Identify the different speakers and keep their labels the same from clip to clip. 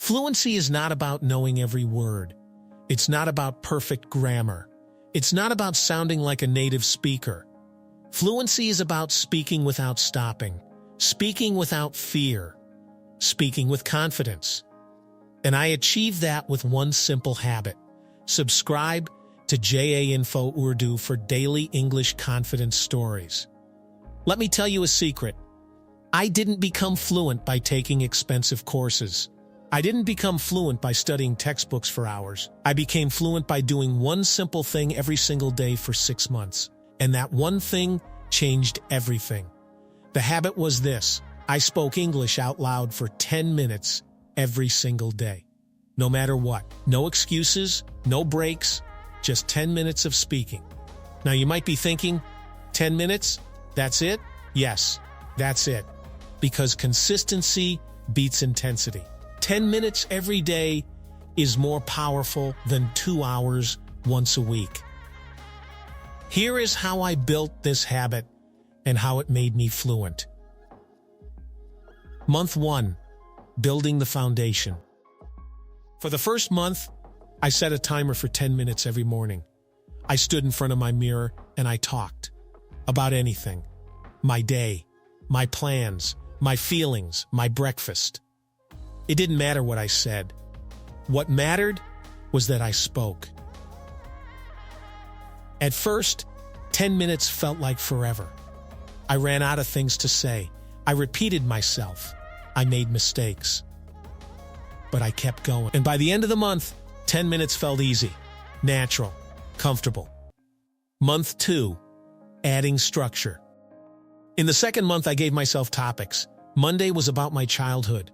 Speaker 1: Fluency is not about knowing every word. It's not about perfect grammar. It's not about sounding like a native speaker. Fluency is about speaking without stopping, speaking without fear, speaking with confidence. And I achieved that with one simple habit. Subscribe to JA Info Urdu for daily English confidence stories. Let me tell you a secret. I didn't become fluent by taking expensive courses. I didn't become fluent by studying textbooks for hours. I became fluent by doing one simple thing every single day for 6 months. And that one thing changed everything. The habit was this. I spoke English out loud for 10 minutes every single day. No matter what. No excuses, no breaks, just 10 minutes of speaking. Now you might be thinking, 10 minutes? That's it? Yes, that's it. Because consistency beats intensity. 10 minutes every day is more powerful than 2 hours once a week. Here is how I built this habit and how it made me fluent. Month 1. Building the foundation. For the first month, I set a timer for 10 minutes every morning. I stood in front of my mirror and I talked about anything. My day, my plans, my feelings, my breakfast. It didn't matter what I said. What mattered was that I spoke. At first, 10 minutes felt like forever. I ran out of things to say. I repeated myself. I made mistakes. But I kept going. And by the end of the month, 10 minutes felt easy, natural, comfortable. Month 2. Adding structure. In the second month, I gave myself topics. Monday was about my childhood.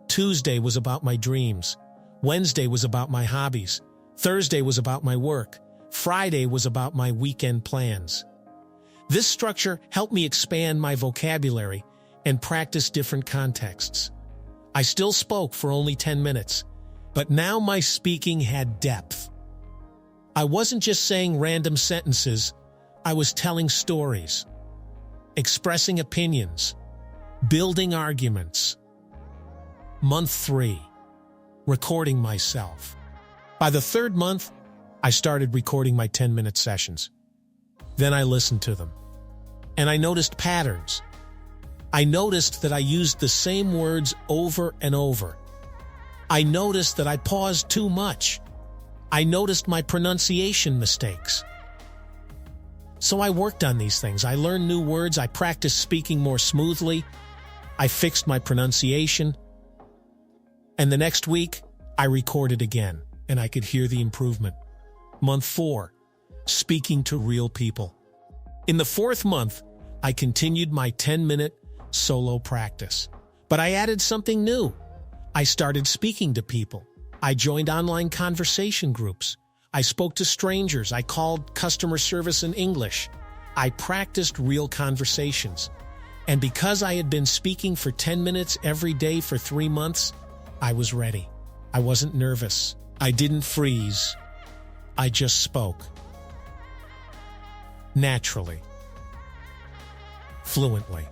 Speaker 1: Tuesday was about my dreams. Wednesday was about my hobbies. Thursday was about my work. Friday was about my weekend plans. This structure helped me expand my vocabulary and practice different contexts. I still spoke for only 10 minutes, but now my speaking had depth. I wasn't just saying random sentences, I was telling stories, expressing opinions, building arguments. Month 3. Recording myself. By the third month, I started recording my 10-minute sessions. Then I listened to them. And I noticed patterns. I noticed that I used the same words over and over. I noticed that I paused too much. I noticed my pronunciation mistakes. So I worked on these things. I learned new words. I practiced speaking more smoothly. I fixed my pronunciation. And the next week, I recorded again, and I could hear the improvement. Month 4. Speaking to real people. In the 4th month, I continued my 10-minute solo practice. But I added something new. I started speaking to people. I joined online conversation groups. I spoke to strangers. I called customer service in English. I practiced real conversations. And because I had been speaking for 10 minutes every day for 3 months, I was ready. I wasn't nervous. I didn't freeze. I just spoke. Naturally. Fluently.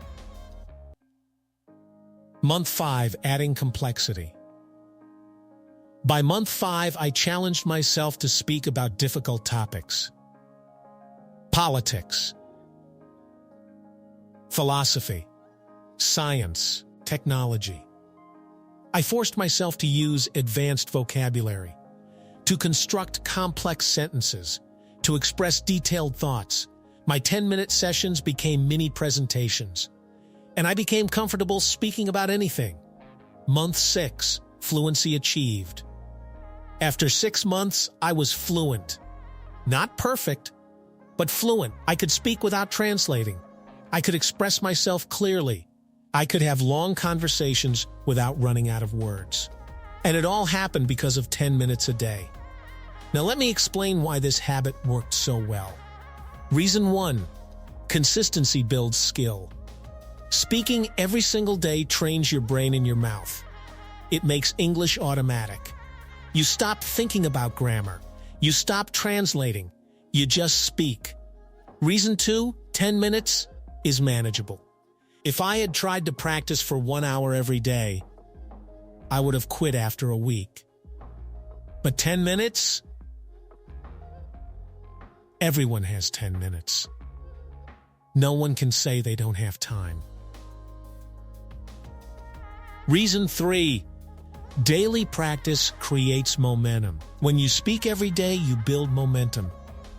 Speaker 1: Month 5. Adding complexity. By month 5, I challenged myself to speak about difficult topics. Politics. Philosophy. Science. Technology. I forced myself to use advanced vocabulary, to construct complex sentences, to express detailed thoughts. My 10-minute sessions became mini presentations, and I became comfortable speaking about anything. Month 6. Fluency achieved. After 6 months, I was fluent. Not perfect, but fluent. I could speak without translating. I could express myself clearly. I could have long conversations without running out of words. And it all happened because of 10 minutes a day. Now let me explain why this habit worked so well. Reason 1. Consistency builds skill. Speaking every single day trains your brain and your mouth. It makes English automatic. You stop thinking about grammar. You stop translating. You just speak. Reason 2. 10 minutes is manageable. If I had tried to practice for 1 hour every day, I would have quit after a week. But 10 minutes? Everyone has 10 minutes. No one can say they don't have time. Reason 3. Daily practice creates momentum. When you speak every day, you build momentum.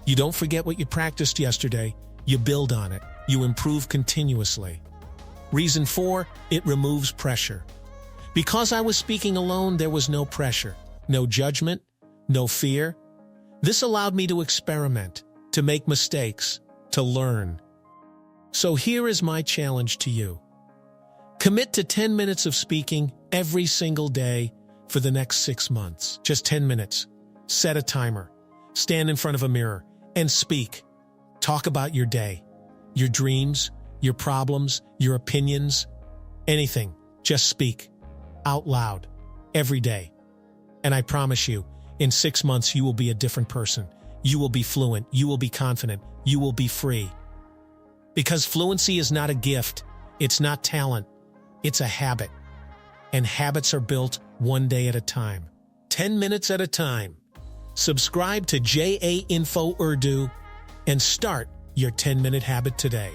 Speaker 1: You don't forget what you practiced yesterday. You build on it. You improve continuously. Reason 4. It removes pressure. Because I was speaking alone, there was no pressure, no judgment, no fear. This allowed me to experiment, to make mistakes, to learn. So here is my challenge to you. Commit to 10 minutes of speaking every single day for the next 6 months. Just 10 minutes. Set a timer. Stand in front of a mirror and speak. Talk about your day, your dreams, your problems, your opinions, anything. Just speak out loud every day. And I promise you, in 6 months, you will be a different person. You will be fluent. You will be confident. You will be free. Because fluency is not a gift. It's not talent. It's a habit. And habits are built one day at a time. 10 minutes at a time. Subscribe to JA Info Urdu and start your 10-minute habit today.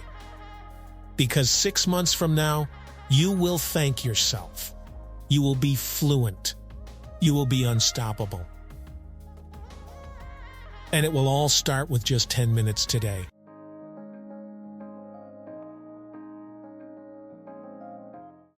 Speaker 1: Because 6 months from now, you will thank yourself. You will be fluent. You will be unstoppable. And it will all start with just 10 minutes today.